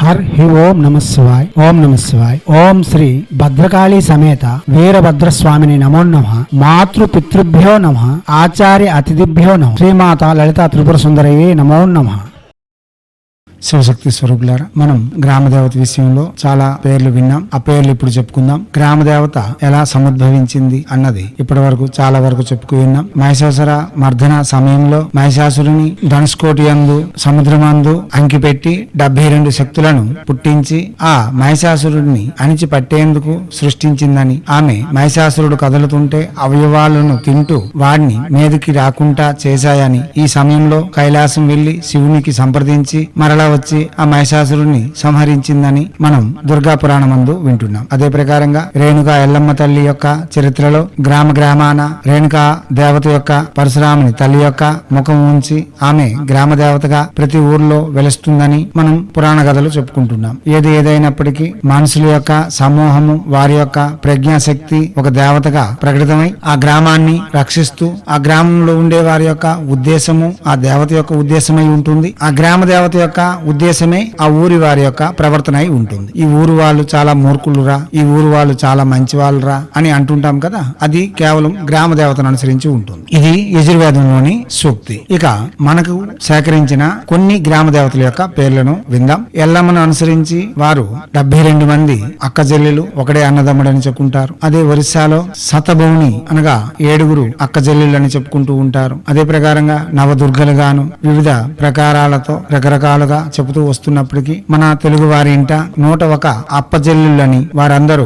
హి ఓం నమ శివాయ్. ఓం నమ శివాయ్. ఓం శ్రీ భద్రకాళీ సమేత వీరభద్రస్వామిని నమో నమః. మాతృ పితృభ్యో నమః. ఆచార్య అతిథిభ్యో నమః. శ్రీమాత లలితా త్రిపుర సుందరయే నమో నమః. శివశక్తి స్వరూపులారా, మనం గ్రామదేవత విషయంలో చాలా పేర్లు విన్నాం. ఆ పేర్లు ఇప్పుడు చెప్పుకుందాం. గ్రామదేవత ఎలా సముద్భవించింది అన్నది ఇప్పటి వరకు చాలా వరకు చెప్పుకు విన్నాం. మహిషాసుర మర్దన సమయంలో మహిషాసురుని ధనుష్కోటి యందు సముద్రమందు అంకిపెట్టి 72 శక్తులను పుట్టించి ఆ మహిషాసురుడిని అణిచి పట్టేందుకు సృష్టించిందని, ఆమె మహిషాసురుడు కదులుతుంటే అవయవాలను తింటూ వాడిని మీదకి రాకుండా చేశాయని, ఈ సమయంలో కైలాసం వెళ్లి శివునికి సంప్రదించి మరలా వచ్చి ఆ మహిషాసురుడిని సంహరించిందని మనం దుర్గా పురాణమందు వింటున్నాం. అదే ప్రకారంగా రేణుకా ఎల్లమ్మ తల్లి యొక్క చరిత్రలో గ్రామాన రేణుకా దేవత యొక్క పరశురాముని తల్లి యొక్క ముఖం ఉంచి ఆమె గ్రామ దేవతగా ప్రతి ఊర్లో వెలుస్తుందని మనం పురాణ కథలు చెప్పుకుంటున్నాం. ఏదైనప్పటికీ మనుషుల యొక్క సమూహము వారి యొక్క ప్రజ్ఞాశక్తి ఒక దేవతగా ప్రకటితమై ఆ గ్రామాన్ని రక్షిస్తూ ఆ గ్రామంలో ఉండే వారి యొక్క ఉద్దేశము ఆ దేవత యొక్క ఉద్దేశమై ఉంటుంది. ఆ గ్రామ దేవత యొక్క ఉద్దేశమే ఆ ఊరి వారి యొక్క ప్రవర్తన అయి ఉంటుంది. ఈ ఊరు వాళ్ళు చాలా మూర్ఖులురా, ఈ ఊరు వాళ్ళు చాలా మంచి వాళ్ళురా అని అంటుంటాం కదా, అది కేవలం గ్రామ దేవతను అనుసరించి ఉంటుంది. ఇది యజుర్వేదంలోని సూక్తి. ఇక మనకు సేకరించిన కొన్ని గ్రామ దేవతల యొక్క పేర్లను విందాం. ఎల్లమ్మను అనుసరించి వారు 72 మంది అక్క చెల్లెలు ఒకడే అన్నదమ్ముడని చెప్పుకుంటారు. అదే ఒరిస్సాలో సతభౌని అనగా 7 అక్క చెల్లెళ్ళు అని చెప్పుకుంటూ ఉంటారు. అదే ప్రకారంగా నవదుర్గలుగాను వివిధ ప్రకారాలతో రకరకాలుగా చెబుతూ వస్తున్నప్పటికీ మన తెలుగు వారి ఇంట 101 అప్పచెల్లులని వారందరూ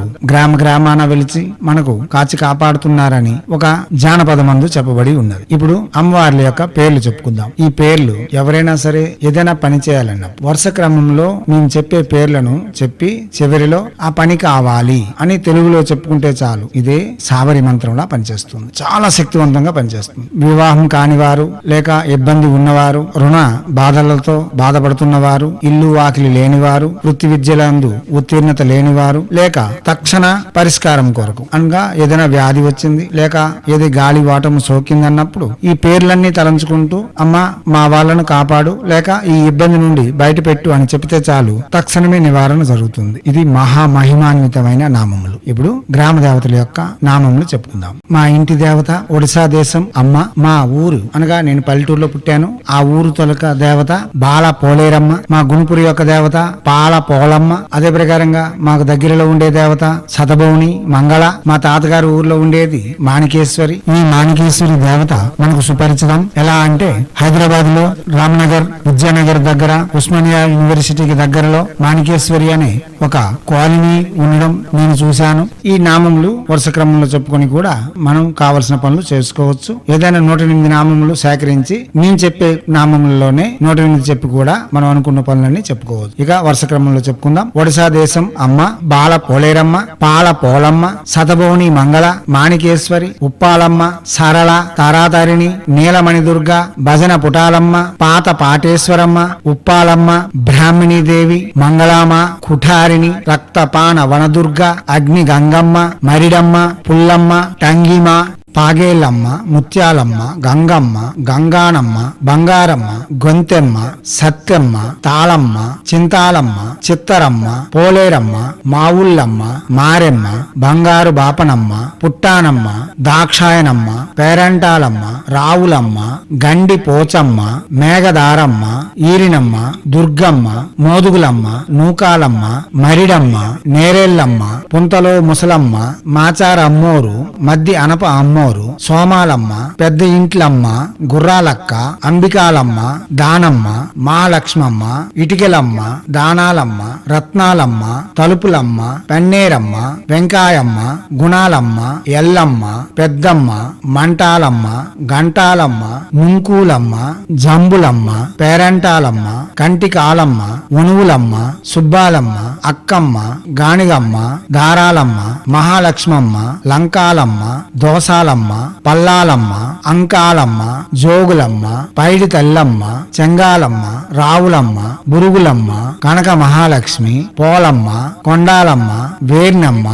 గ్రామాన వెలిచి మనకు కాచి కాపాడుతున్నారని ఒక జానపదమందు చెప్పబడి ఉన్నది. ఇప్పుడు అమ్మవార్ల యొక్క పేర్లు చెప్పుకుందాం. ఈ పేర్లు ఎవరైనా సరే ఏదైనా పని చేయాలన్న వరుస క్రమంలో మేము చెప్పే పేర్లను చెప్పి చివరిలో ఆ పని కావాలి అని తెలుగులో చెప్పుకుంటే చాలు. ఇదే సావరి మంత్రంలా పనిచేస్తుంది. చాలా శక్తివంతంగా పనిచేస్తుంది. వివాహం కాని వారు లేక ఇబ్బంది ఉన్నవారు, రుణ బాధలతో బాధపడుతున్నవారు, ఇల్లు వాకిలి లేనివారు, వృత్తి విద్యలందు ఉత్తీర్ణత లేనివారు, లేక తక్షణ పరిష్కారం కొరకు అనగా ఏదైనా వ్యాధి వచ్చింది లేక ఏది గాలి వాటము సోకిందన్నప్పుడు ఈ పేర్లన్నీ తలంచుకుంటూ అమ్మ మా వాళ్ళను కాపాడు లేక ఈ ఇబ్బంది నుండి బయటపెట్టు అని చెప్తే చాలు, తక్షణమే నివారణ జరుగుతుంది. ఇది మహామహిమాన్వితమైన నామములు. ఇప్పుడు గ్రామ దేవతల యొక్క నామములు చెప్పుకుందాం. మా ఇంటి దేవత ఒడిశా దేశం అమ్మ. మా ఊరు అనగా నేను పల్లెటూరులో పుట్టాను, ఆ ఊరు తొలక దేవత బాల పోలేరమ్మ. మా గుణపురి యొక్క దేవత పాల పోలమ్మ. అదే ప్రకారంగా మాకు దగ్గరలో ఉండే దేవత సతభౌని మంగళ. మా తాతగారు ఊర్లో ఉండేది మాణికేశ్వరి. ఈ మాణికేశ్వరి దేవత మనకు సుపరిచితం. ఎలా అంటే హైదరాబాద్ లో రామ్నగర్ విద్యానగర్ దగ్గర ఉస్మానియా యూనివర్సిటీకి దగ్గరలో మాణికేశ్వరి అనే ఒక కాలనీ ఉండడం నేను చూశాను. ఈ నామములు వరుస క్రమంలో చెప్పుకొని కూడా మనం కావలసిన పనులు చేసుకోవచ్చు. ఏదైనా 108 నామములు సేకరించి నేను చెప్పే నామములలోనే 108 చెప్పి కూడా మనం అనుకున్న పనులన్నీ చెప్పుకోవచ్చు. ఇక వరుస క్రమంలో చెప్పుకుందాం. ఒడిశా దేశం అమ్మ, బాల పోలేరమ్మ, పాల పోలమ్మ, సతభౌని మంగళ, మాణికేశ్వరి, ఉప్పాలమ్మ, సరళ, తారాతారిణి, నీలమణి దుర్గ, భజన పుటాలమ్మ, పాత పాటేశ్వరమ్మ, ఉప్పాలమ్మ, బ్రాహ్మణీ దేవి, మంగళామ, కుఠారిణి, రక్తపాన వనదుర్గ, అగ్ని గంగమ్మ, మరిడమ్మ, పుల్లమ్మ, టంగిమ, పాగేలమ్మ, ముత్యాలమ్మ, గంగమ్మ, గంగానమ్మ, బంగారమ్మ, గొంతెమ్మ, సత్యమ్మ, తాళమ్మ, చింతాలమ్మ, చిత్తరమ్మ, పోలేరమ్మ, మావుల్లమ్మ, మారెమ్మ, బంగారు బాపనమ్మ, పుట్టానమ్మ, దాక్షాయనమ్మ, పేరంటాలమ్మ, రావులమ్మ, గండి పోచమ్మ, మేఘదారమ్మ, ఈరినమ్మ, దుర్గమ్మ, మోదుగులమ్మ, నూకాలమ్మ, మరిడమ్మ, నేరేళ్లమ్మ, పుంతలో ముసలమ్మ, మాచార అమ్మోరు, మద్ది అనప అమ్మోరు, సోమాలమ్మ, పెద్ద ఇంట్లమ్మ, గుర్రాలక్క, అంబికాలమ్మ, దానమ్మ, మహాలక్ష్మమ్మ, ఇటికెలమ్మ, దానాలమ్మ, రత్నాలమ్మ, తలుపులమ్మ, పెన్నేరమ్మ, వెంకాయమ్మ, గుణాలమ్మ, ఎల్లమ్మ, పెద్దమ్మ, మంటాలమ్మ, గంటాలమ్మ, ముంకూలమ్మ, జంబులమ్మ, పేరంటాలమ్మ, కంటికాలమ్మ, ఉనువులమ్మ, సుబ్బాలమ్మ, అక్కమ్మ, గాణిగమ్మ, దారాలమ్మ, మహాలక్ష్మమ్మ, లంకాలమ్మ, దోసాలమ్మ, పల్లాలమ్మ, అంకాలమ్మ, జోగులమ్మ, పైడి తల్లమ్మ, చెంగాలమ్మ, రావులమ్మ, బురుగులమ్మ, కనక మహాలక్ష్మి, పోలమ్మ, కొండాలమ్మ, వేర్నమ్మ,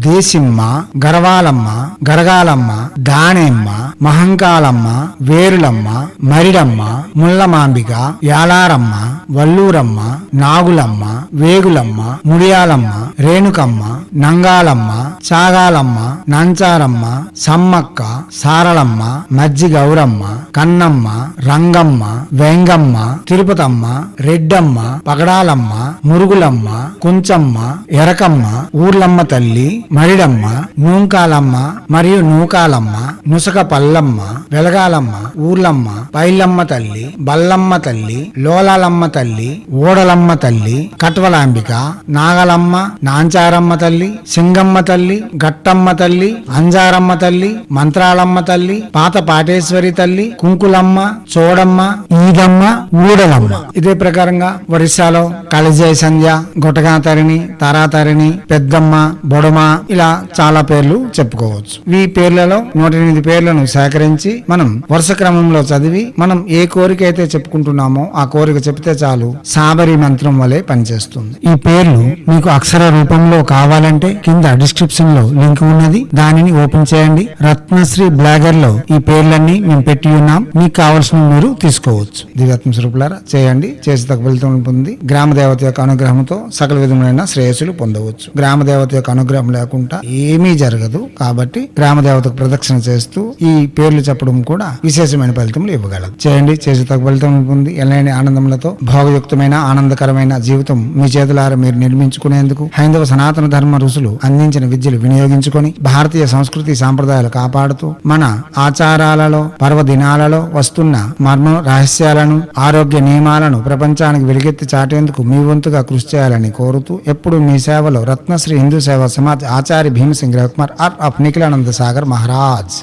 దేశిమ్మ, గరవాలమ్మ, గరగాలమ్మ, దానెమ్మ, మహంకాలమ్మ, వేరులమ్మ, మరిడమ్మ, ముల్లమాంబిక, యాలారమ్మ, వల్లూరమ్మ, నాగులమ్మ, వేగులమ్మ, ముడియాలమ్మ, రేణుకమ్మ, నంగాలమ్మ, చాగాలమ్మ, నంచారమ్మ, సమ్మక్క, సారళమ్మ, మజ్జి గౌరమ్మ, కన్నమ్మ, రంగమ్మ, వెంగమ్మ, తిరుపతమ్మ, రెడ్డమ్మ, పగడాలమ్మ, మురుగులమ్మ, కుంచమ్మ, ఎరకమ్మ, ఊర్లమ్మ తల్లి, మరిడమ్మ, నూంకాలమ్మ మరియు నూకాలమ్మ, నుసక పల్లమ్మ, వెలగాలమ్మ, ఊర్లమ్మ, పైలమ్మ తల్లి, బల్లమ్మ తల్లి, లోలాలమ్మ తల్లి, ఓడలమ్మ తల్లి, కట్వలాంబిక, నాగలమ్మ, నాంచారమ్మ తల్లి, సింగమ్మ తల్లి, గట్టమ్మ తల్లి, అంజారమ్మ తల్లి, మంత్రాలమ్మ తల్లి, పాత పాటేశ్వరి తల్లి, కుంకులమ్మ, చోడమ్మ, ఈదమ్మ, ఊడలమ్మ. ఇదే ప్రకారంగా ఒరిస్సాలో కలిజయ సంధ్య, గొటగా తరిణి, తారాతరిణి, పెద్దమ్మ, బొడమ, ఇలా చాలా పేర్లు చెప్పుకోవచ్చు. ఈ పేర్లలో 108 పేర్లను సేకరించి మనం వరుస క్రమంలో చదివి మనం ఏ కోరిక అయితే చెప్పుకుంటున్నామో ఆ కోరిక చెప్తే చాలు సాబరి మంత్రం వలె పనిచేస్తుంది. ఈ పేర్లు మీకు అక్షర రూపంలో కావాలంటే కింద డిస్క్రిప్షన్ లో లింక్ ఉన్నది, దానిని ఓపెన్ చేయండి. రత్నశ్రీ బ్లాగర్ లో ఈ పేర్లన్నీ మేము పెట్టి ఉన్నాం, మీకు కావాల్సిన మీరు తీసుకోవచ్చు. దివ్యాత్మ స్వరూపులారా చేయండి, చేసి తగ్గ ఫలితం ఉంటుంది. గ్రామ దేవత యొక్క అనుగ్రహంతో సకల విధములైన శ్రేయస్సులు పొందవచ్చు. గ్రామ దేవత యొక్క అనుగ్రహం లేకుండా ఏమీ జరగదు. కాబట్టి గ్రామ దేవతకు ప్రదక్షిణ చేస్తూ ఈ పేర్లు చెప్పడం కూడా విశేషమైన ఫలితములు ఇవ్వగలదు. చేయండి, చేసి తగ్గ ఫలితం ఉంటుంది. ఎలాంటి ఆనందములతో భోగయుక్తమైన ఆనందకరమైన జీవితం మీ చేతులారా మీరు నిర్మించుకునేందుకు హైందవ సనాతన ధర్మ ఋషులు అందించిన విద్యలు వినియోగించుకొని భారతీయ సంస్కృతి సాంప్రదాయాలు కాపాడుతూ మన ఆచారాలలో పర్వదినాలలో వస్తున్న మర్మ రహస్యాలను ఆరోగ్య నియమాలను ప్రపంచానికి వెలుగెత్తి చాటేందుకు మీ వంతుగా కృషి చేయాలని కోరుతూ ఎప్పుడు మీ సేవలో రత్నశ్రీ హిందూ సేవా సమాజ్ ఆచార్య భీమసింగ్ రవికుమార్ ఆఫ్ నిఖిలానంద సాగర్ మహారాజ్.